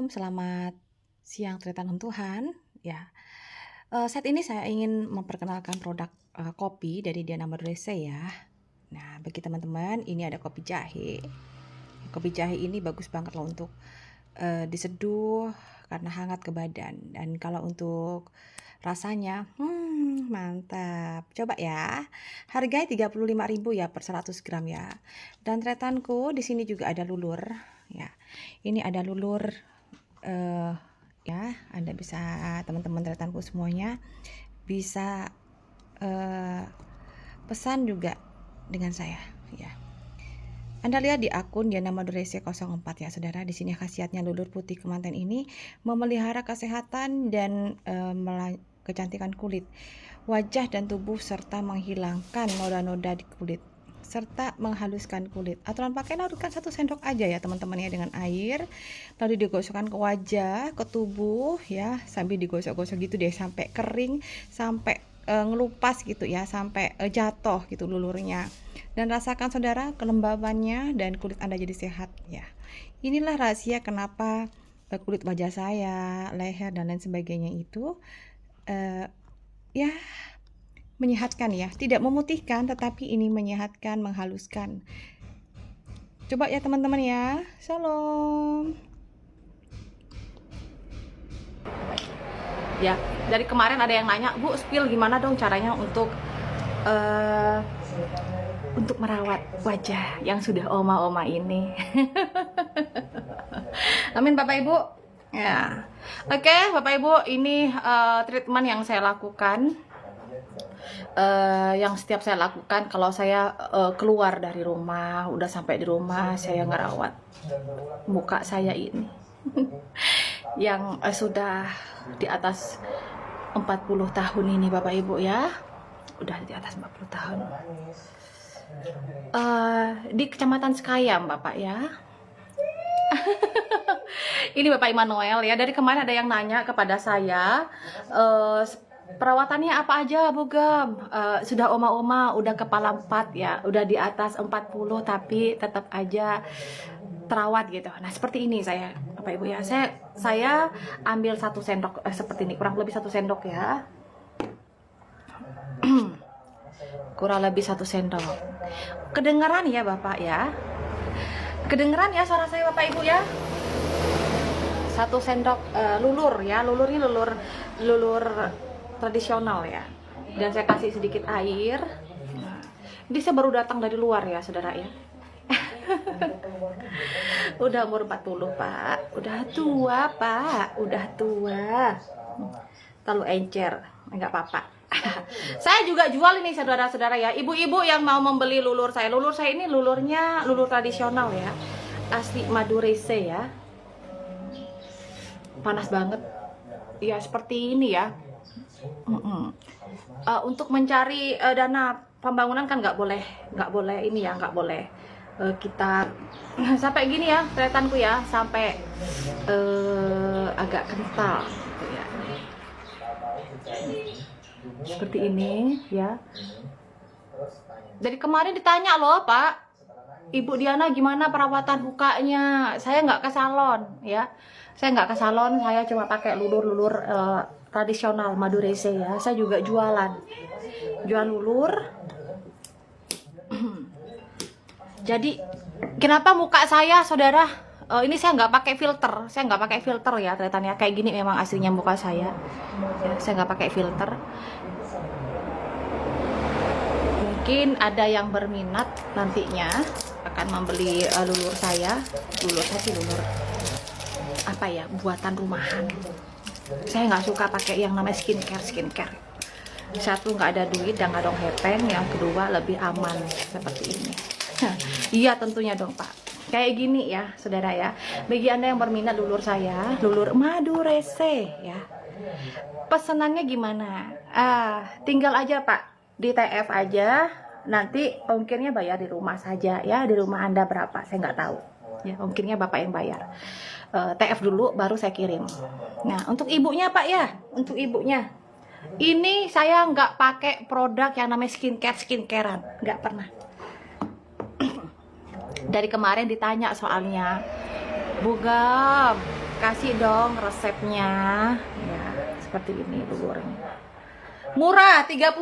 selamat siang tretan Tuhan. Ya, saat ini saya ingin memperkenalkan produk kopi dari Diana Madurese ya. Nah, bagi teman-teman, ini ada kopi jahe. Kopi jahe ini bagus banget loh untuk diseduh karena hangat ke badan. Dan kalau untuk rasanya, mantap. Coba ya. Harganya 35.000 ya per 100 gram ya. Dan tretanku di sini juga ada lulur ya. Ini ada lulur ya, Anda bisa, teman-teman tretanku semuanya bisa pesan juga dengan saya ya. Anda lihat di akun Diana Madurese 04 ya saudara. Di sini khasiatnya lulur putih kemanten ini memelihara kesehatan dan kecantikan kulit, wajah dan tubuh, serta menghilangkan noda-noda di kulit serta menghaluskan kulit. Aturan pakai larutkan 1 sendok aja ya teman-teman ya dengan air, lalu digosokkan ke wajah, ke tubuh ya, sambil digosok-gosok gitu deh sampai kering, sampai ngelupas gitu ya, sampai jatuh gitu lulurnya. Dan rasakan saudara kelembabannya dan kulit Anda jadi sehat ya. Inilah rahasia kenapa kulit wajah saya, leher dan lain sebagainya itu ya menyehatkan ya, tidak memutihkan tetapi ini menyehatkan, menghaluskan. Coba ya teman-teman ya. Shalom. Ya, dari kemarin ada yang nanya, Bu, spill gimana dong caranya untuk merawat wajah yang sudah oma-oma ini. Amin Bapak Ibu. Ya. Oke, Bapak Ibu, ini treatment yang saya lakukan. Yang setiap saya lakukan kalau saya keluar dari rumah, udah sampai di rumah saya ngerawat muka saya ini yang sudah di atas 40 tahun ini Bapak Ibu ya, udah di atas 40 tahun di Kecamatan Sekayam Bapak ya. Ini Bapak Immanuel ya. Dari kemarin ada yang nanya kepada saya, perawatannya apa aja Bu Gem? Sudah oma-oma, udah kepala 4 ya, udah di atas 40 tapi tetap aja terawat gitu. Nah seperti ini saya Bapak Ibu ya, saya ambil 1 sendok seperti ini, kurang lebih 1 sendok ya. Kurang lebih 1 sendok. Kedengeran ya Bapak ya, kedengeran ya suara saya Bapak Ibu ya. 1 sendok lulur ya, lulurnya lulur tradisional ya, dan saya kasih sedikit air. Nah, ini saya baru datang dari luar ya saudara ya. Udah umur 40 Pak, udah tua Pak, udah tua, terlalu encer, nggak apa-apa. Saya juga jual ini saudara-saudara ya, ibu-ibu yang mau membeli lulur saya ini lulurnya lulur tradisional ya, asli Madurese ya. Panas banget ya, seperti ini ya. Untuk mencari dana pembangunan kan nggak boleh ini ya, nggak boleh kita sampai gini ya tretanku ya, sampai agak kental gitu ya, seperti ini ya. Dari kemarin ditanya loh Pak, Ibu Diana gimana perawatan mukanya? Saya nggak ke salon ya, saya nggak ke salon, saya cuma pakai lulur tradisional Madurese ya. Saya juga jual lulur. Jadi kenapa muka saya saudara ini saya nggak pakai filter, ya ternyata kayak gini memang aslinya muka saya ya, saya nggak pakai filter. Mungkin ada yang berminat nantinya akan membeli lulur saya sih lulur apa ya, buatan rumahan. Saya nggak suka pakai yang namanya skincare. Satu, nggak ada duit dan nggak dong hepeng. Yang kedua, lebih aman seperti ini. Iya tentunya dong Pak, kayak gini ya saudara ya. Bagi Anda yang berminat lulur saya, lulur Madurese ya, pesenannya gimana? Tinggal aja Pak di TF aja, nanti ongkirnya bayar di rumah saja ya. Di rumah Anda berapa saya nggak tahu ya, ongkirnya Bapak yang bayar. TF dulu baru saya kirim. Nah untuk ibunya Pak ya, untuk ibunya ini saya nggak pakai produk yang namanya skincarean, nggak pernah. Dari kemarin ditanya soalnya, Bu Gem kasih dong resepnya ya, seperti ini lulurnya. Murah, 35.000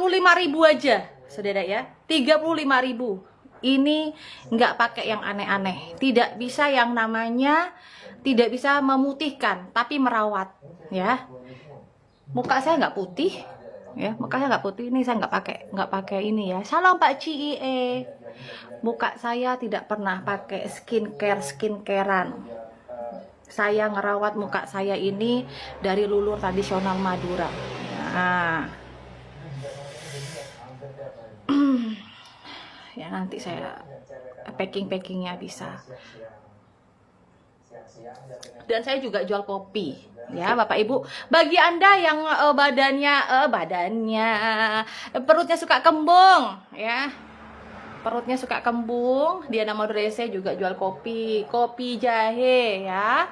aja, saudara ya. 35.000. Ini nggak pakai yang aneh-aneh. Tidak bisa yang namanya, tidak bisa memutihkan, tapi merawat ya. Muka saya nggak putih ya, muka saya nggak putih. Ini saya nggak pakai ini ya. Salam Pak Cie. Muka saya tidak pernah pakai skincarean. Saya ngerawat muka saya ini dari lulur tradisional Madura. Nah, ya nanti saya packingnya bisa. Dan saya juga jual kopi ya Bapak Ibu. Bagi Anda yang badannya perutnya suka kembung ya, perutnya suka kembung, Diana Madurese juga jual kopi jahe ya.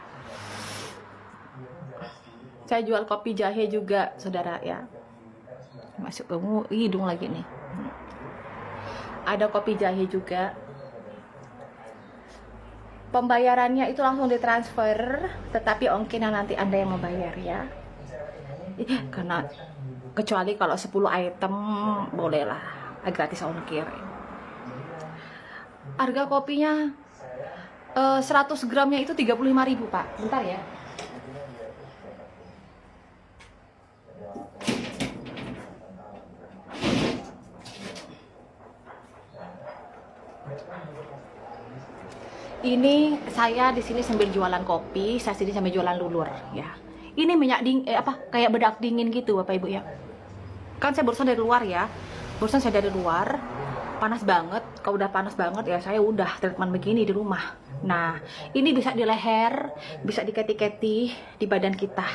Saya jual kopi jahe juga saudara ya. Masuk ke hidung lagi nih. Ada kopi jahe juga. Pembayarannya itu langsung ditransfer, tetapi ongkirnya nanti Anda yang membayar ya. Karena kecuali kalau 10 item bolehlah gratis ongkir. Harga kopinya 100 gramnya itu 35.000 Pak. Bentar ya. Ini saya di sini sambil jualan kopi, saya sini sambil jualan lulur ya. Ini minyak kayak bedak dingin gitu Bapak Ibu ya. Kan saya barusan dari luar ya. Barusan saya dari luar, panas banget. Kalau udah panas banget ya saya udah treatment begini di rumah. Nah, ini bisa di leher, bisa di keti-keti di badan kita.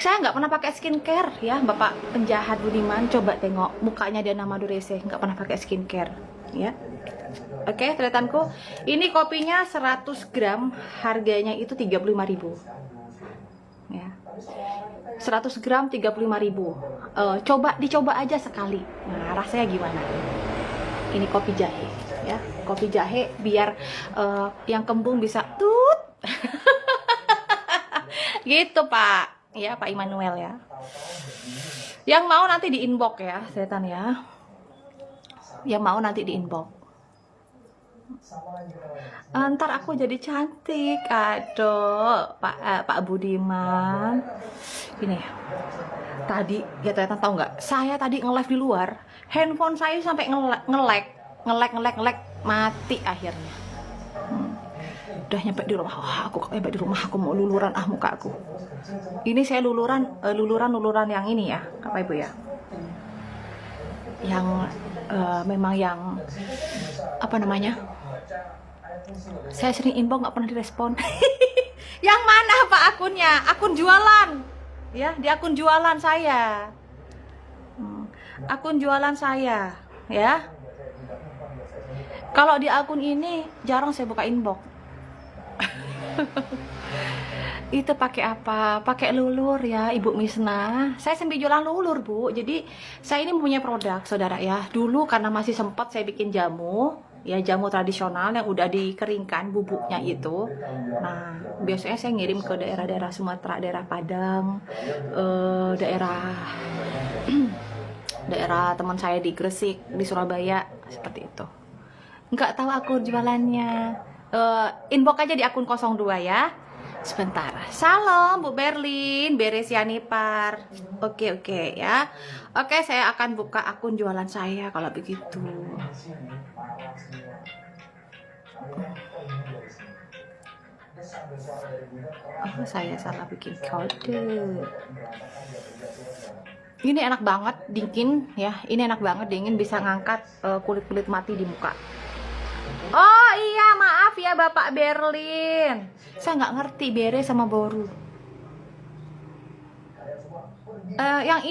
Saya nggak pernah pakai skincare ya, Bapak penjahat Budiman. Coba tengok mukanya Diana Madurese, nggak pernah pakai skincare ya. Oke, treatanku. Ini kopinya 100 gram, harganya itu 35.000. Ya. 100 gram 35.000. Dicoba aja sekali. Nah, rasanya gimana? Ini kopi jahe ya. Kopi jahe biar yang kembung bisa tut. Gitu, Pak. Ya, Pak Immanuel ya. Yang mau nanti di inbox ya, setan ya. Yang mau nanti di inbox. Ntar aku jadi cantik. Aduh Pak Budiman. Gini ya, tadi ya ternyata tahu nggak, saya tadi nge-live di luar, handphone saya sampai nge-lag mati akhirnya. Udah nyampe di rumah. Aku mau luluran muka aku. Ini saya luluran yang ini ya Bapak Ibu ya, yang memang yang apa namanya, saya sering inbox nggak pernah direspon. Yang mana Pak akunnya? Akun jualan ya, di akun jualan saya. Akun jualan saya ya. Kalau di akun ini jarang saya buka inbox. Itu pakai apa? Pakai lulur ya Ibu Misna. Saya sambil jualan lulur Bu. Jadi saya ini mempunyai produk saudara ya. Dulu karena masih sempat saya bikin jamu ya, jamu tradisional yang udah dikeringkan bubuknya itu. Nah, biasanya saya ngirim ke daerah-daerah Sumatera, daerah Padang, daerah teman saya di Gresik, di Surabaya, seperti itu. Nggak tahu aku jualannya. Inbox aja di akun 02 ya. Sebentar. Salam Bu Berlin, Beresianipar. Oke ya. Oke, saya akan buka akun jualan saya kalau begitu. Oh, saya salah bikin kode. Ini enak banget dingin ya. Ini enak banget dingin, bisa ngangkat kulit-kulit mati di muka. Oh iya, maaf ya Bapak Berlin, saya nggak ngerti bere sama boru. Yang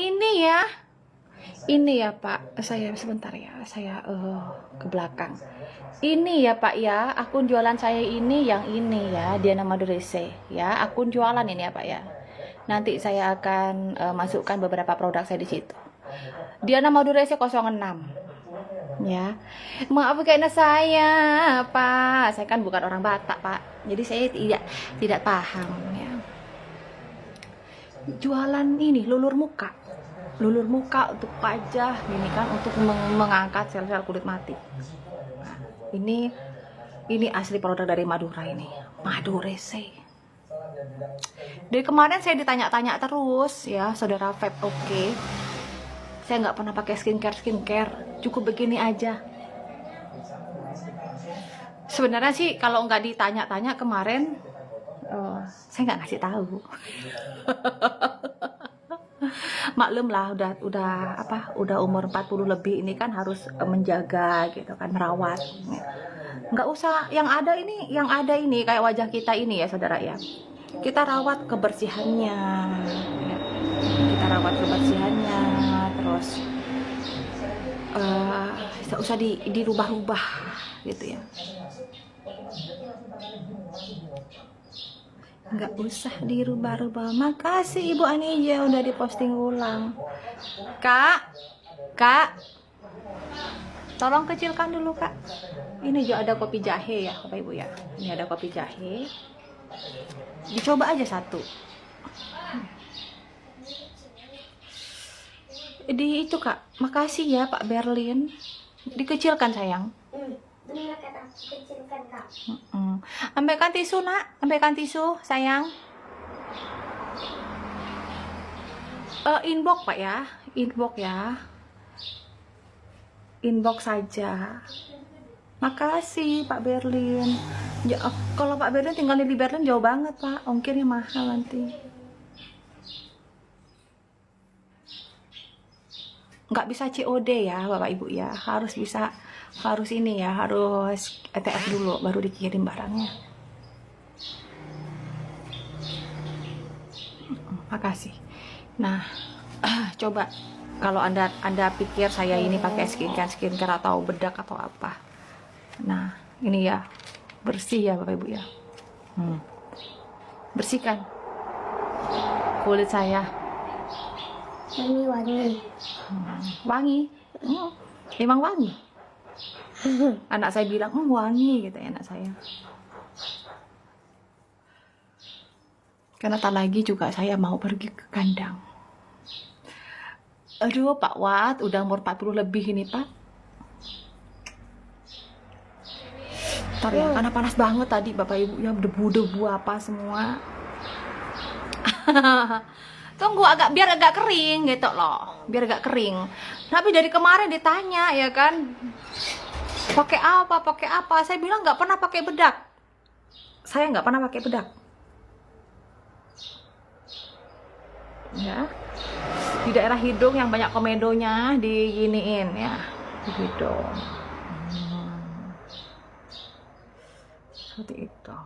ini ya Pak, saya sebentar ya, saya ke belakang. Ini ya Pak ya, akun jualan saya ini yang ini ya, Diana Madurese ya, akun jualan ini ya Pak ya. Nanti saya akan masukkan beberapa produk saya di situ. Diana Madurese 06. Ya, maafkan saya, Pak. Saya kan bukan orang Batak, Pak. Jadi saya tidak paham ya. Jualan ini lulur muka untuk wajah, ini kan untuk mengangkat sel-sel kulit mati. Nah, ini asli produk dari Madura ini, Madurese. Dari kemarin saya ditanya-tanya terus ya, saudara Feb, oke. Saya nggak pernah pakai skincare, cukup begini aja. Sebenarnya sih kalau nggak ditanya-tanya kemarin, saya nggak ngasih tahu. Maklum lah, udah umur 40 lebih ini kan harus menjaga gitu kan, merawat. Nggak usah yang ada ini kayak wajah kita ini ya saudara ya. Kita rawat kebersihannya, ya. Kita rawat kebersihannya, terus nggak usah dirubah-rubah gitu ya. Nggak usah dirubah-rubah. Makasih Ibu Anija udah diposting ulang. Kak, tolong kecilkan dulu Kak. Ini juga ada kopi jahe ya Bapak Ibu ya. Ini ada kopi jahe. Dicoba aja satu. Di itu Kak, makasih ya Pak Berlin. Dikecilkan sayang. Benar kata kecilkan Kak. Ambilkan tisu nak, ambilkan tisu sayang. Inbox Pak ya, inbox ya. Inbox saja. Makasih Pak Berlin. Ya, kalau Pak Berlin tinggalnya di Berlin jauh banget Pak, ongkirnya mahal nanti. Nggak bisa COD ya Bapak Ibu ya, harus ini ya, harus ETF dulu baru dikirim barangnya. Makasih. Nah, coba kalau anda pikir saya ini pakai skincare atau bedak atau apa. Nah, ini ya bersih ya Bapak Ibu ya. Bersihkan kulit saya. Ini wangi. Wangi. Emang wangi. Anak saya bilang wangi gitu ya anak saya. Karena tak lagi juga saya mau pergi ke kandang. Aduh Pak Wat, udah umur 40 lebih ini Pak. Ntar ya, karena panas banget tadi Bapak Ibu ya, debu-debu apa semua. Tunggu biar agak kering gitu loh, biar agak kering. Tapi dari kemarin ditanya ya kan, pakai apa? Saya bilang nggak pernah pakai bedak. Saya nggak pernah pakai bedak. Ya, di daerah hidung yang banyak komedonya diginiin ya, di hidung. Seperti itu.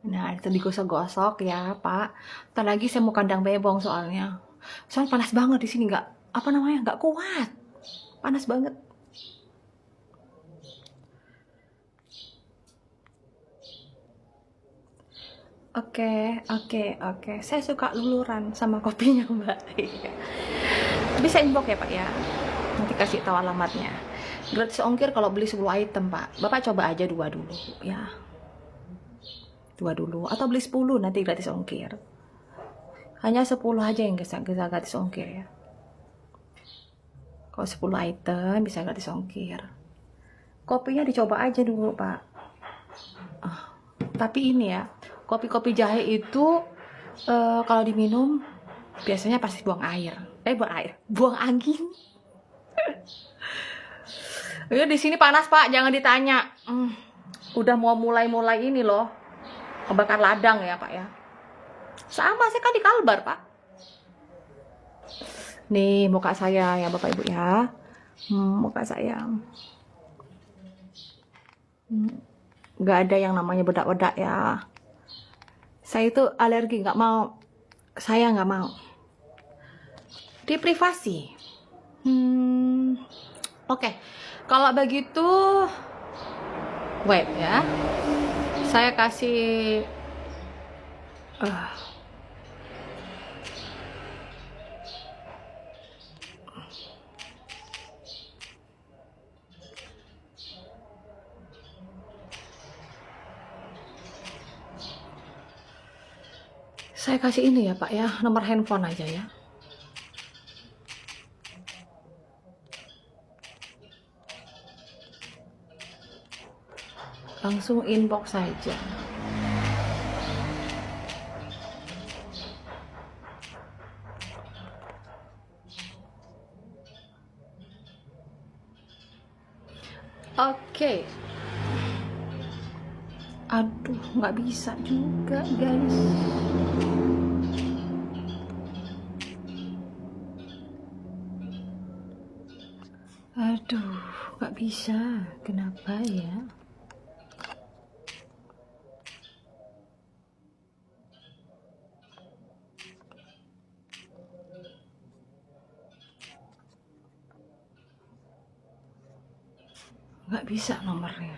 Nah, itu digosok-gosok ya, Pak. Ntar lagi saya mau kandang bebong soalnya. Soalnya panas banget di sini, nggak kuat. Panas banget. Oke. Saya suka luluran sama kopinya, Mbak. Bisa inbox ya, Pak ya. Nanti kasih tahu alamatnya. Gratis ongkir kalau beli 10 item, Pak. Bapak coba aja 2 dulu ya. 2 dulu atau beli 10 nanti gratis ongkir. Hanya 10 aja yang bisa gratis ongkir ya. Kalau 10 item bisa gratis ongkir. Kopinya dicoba aja dulu Pak. Tapi ini ya, kopi jahe itu kalau diminum biasanya pasti buang angin. Ya di sini panas Pak, jangan ditanya. Udah mau mulai ini loh. Kebakar ladang ya Pak ya. Sama saya kan di Kalbar Pak. Nih muka saya ya Bapak Ibu ya. Muka saya. Nggak ada yang namanya bedak-bedak ya. Saya itu alergi, nggak mau. Saya nggak mau. Di privasi. Oke. Kalau begitu, wait ya. Saya kasih Saya kasih ini ya Pak ya, nomor handphone aja ya. Langsung inbox saja. Oke. Aduh, nggak bisa juga guys. Aduh, nggak bisa. Kenapa ya? Nggak bisa nomornya.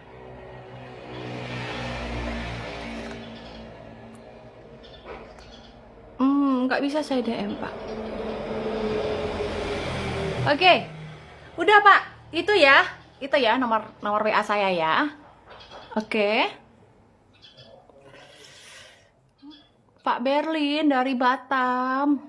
Nggak bisa saya DM Pak. Oke, udah Pak. Itu ya nomor WA saya ya. Oke. Pak Berlin dari Batam.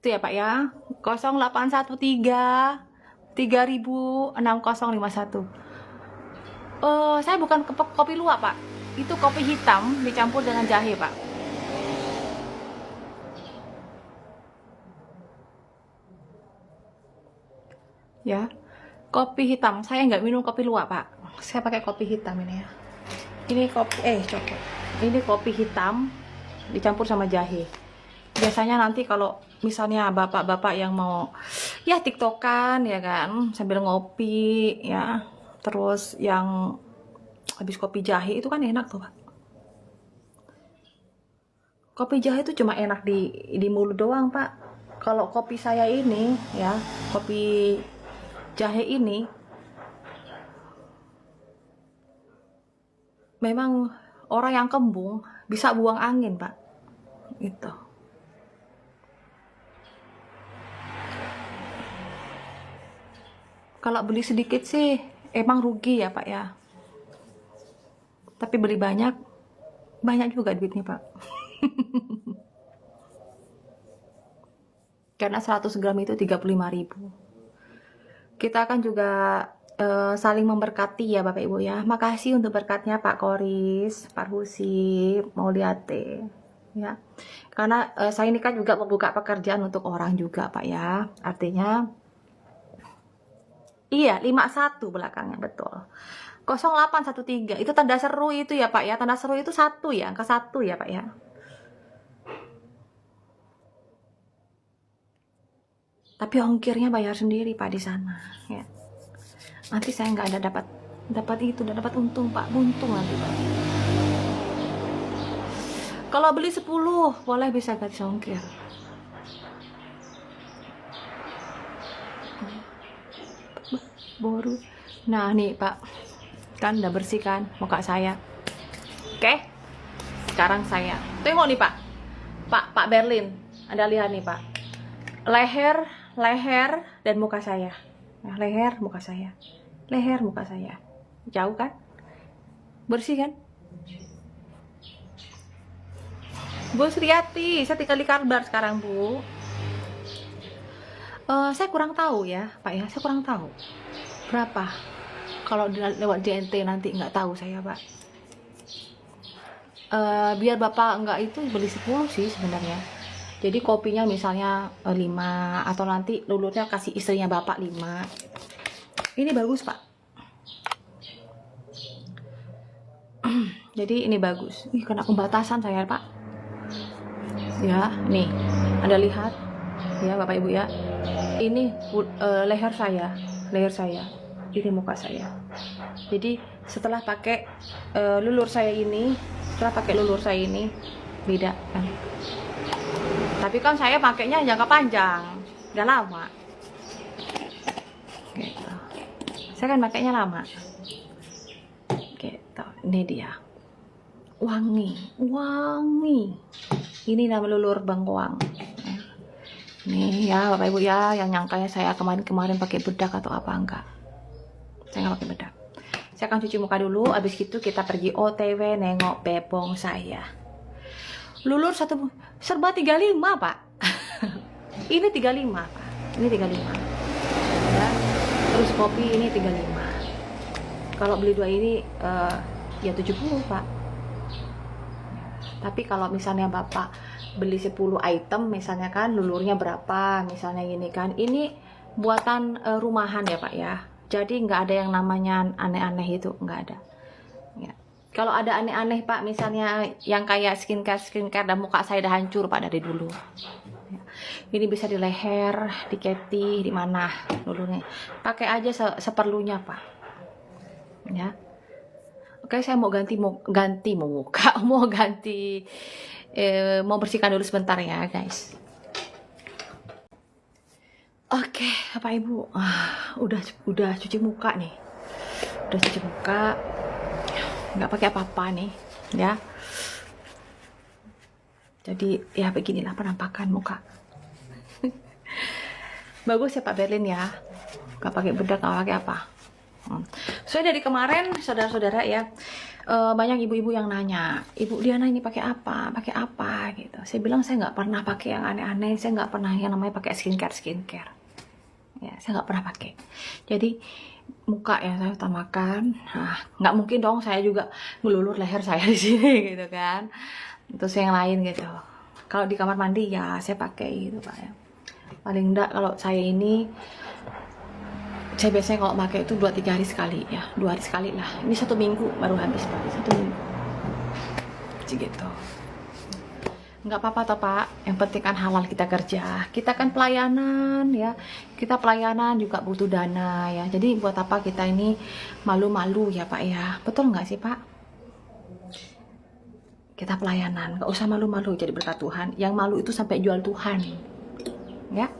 Itu ya Pak ya. 0813 3000 6051. Saya bukan kopi luwak Pak. Itu kopi hitam dicampur dengan jahe Pak. Ya, kopi hitam. Saya nggak minum kopi luwak Pak. Saya pakai kopi hitam ini ya. Ini kopi coklat. Ini kopi hitam dicampur sama jahe. Biasanya nanti kalau misalnya bapak-bapak yang mau ya tiktokan ya kan sambil ngopi ya, terus yang habis kopi jahe itu kan enak tuh Pak. Kopi jahe itu cuma enak di mulut doang Pak. Kalau kopi saya ini ya, kopi jahe ini memang orang yang kembung bisa buang angin Pak. Itu. Kalau beli sedikit sih emang rugi ya Pak ya. Tapi beli banyak juga duitnya Pak. Karena 100 gram itu 35.000. Kita kan juga saling memberkati ya Bapak Ibu ya. Makasih untuk berkatnya Pak Koris, Pak Husi, Mauliate ya. Karena saya ini kan juga membuka pekerjaan untuk orang juga Pak ya. Artinya iya 51 belakangnya betul. 0813 itu tanda seru itu ya Pak ya. Tanda seru itu 1 ya, angka 1 ya Pak ya. Tapi ongkirnya bayar sendiri Pak di sana ya. Nanti saya nggak ada dapat itu, dan dapat untung Pak, buntung nanti Pak. Kalau beli 10 boleh bisa gratis ongkir. Baru. Nah nih Pak, kan udah bersih kan muka saya. Oke, sekarang saya tengok nih Pak Berlin, Anda lihat nih Pak, leher dan muka saya. Nah, leher muka saya jauh kan, bersih kan Bu Sriati? Saya tinggal di Kalbar sekarang Bu. Saya kurang tahu ya Pak ya, saya kurang tahu berapa kalau lewat DNT nanti, nggak tahu saya Pak. Biar Bapak nggak itu beli 10 sih sebenarnya. Jadi kopinya misalnya 5, atau nanti lulurnya kasih istrinya Bapak 5. Ini bagus Pak. Jadi ini bagus. Ih, kena pembatasan saya Pak. Ya, nih. Anda lihat ya Bapak Ibu ya. Ini leher saya. Ini muka saya. Jadi setelah pakai lulur saya ini, beda kan. Tapi kan saya pakainya jangka panjang, nggak lama. Gitu. Saya kan pakainya lama. Gitu. Ini dia. Wangi. Ini nama lulur bengkoang. Nih ya Bapak Ibu ya, yang nyangkanya saya kemarin pakai bedak atau apa, enggak. Saya nggak pakai bedak. Saya kita akan cuci muka dulu, habis itu kita pergi OTW nengok bebong saya. Lulur satu serba 35 Pak. Ini 35 Pak, ini 35 ya. Terus kopi ini 35. Kalau beli 2 ini ya 70 Pak. Tapi kalau misalnya Bapak beli 10 item misalnya kan, lulurnya berapa misalnya gini kan, ini buatan rumahan ya Pak ya. Jadi nggak ada yang namanya aneh-aneh, itu nggak ada ya. Kalau ada aneh-aneh Pak, misalnya yang kayak skincare dan muka saya udah hancur Pak dari dulu ya. Ini bisa di leher, di keti, di mana lulurnya, pakai aja seperlunya Pak ya. Oke, saya mau ganti muka mau bersihkan dulu sebentar ya guys. Oke, Bapak Ibu, udah cuci muka nih, udah cuci muka, nggak pakai apa-apa nih, ya. Jadi ya beginilah penampakan muka. Bagus ya Pak Berlin ya, nggak pakai bedak, nggak pakai apa. So dari kemarin saudara-saudara ya, banyak ibu-ibu yang nanya, Ibu Diana ini pakai apa gitu. Saya bilang saya nggak pernah pakai yang aneh-aneh, saya nggak pernah yang namanya pakai skincare ya, saya nggak pernah pakai. Jadi muka yang saya utamakan, nggak mungkin dong saya juga ngelulur leher saya di sini gitu kan, terus yang lain gitu. Kalau di kamar mandi ya saya pakai gitu Pak ya. Paling enggak kalau saya biasanya kalau pakai itu 2-3 hari sekali ya, 2 hari sekali lah. Ini 1 minggu baru habis Pak, 1 minggu gitu. Nggak apa-apa toh Pak, yang penting kan halal kita kerja, kita kan pelayanan ya, kita pelayanan juga butuh dana ya. Jadi buat apa kita ini malu-malu ya Pak ya, betul nggak sih Pak? Kita pelayanan, nggak usah malu-malu jadi berkat Tuhan. Yang malu itu sampai jual Tuhan ya.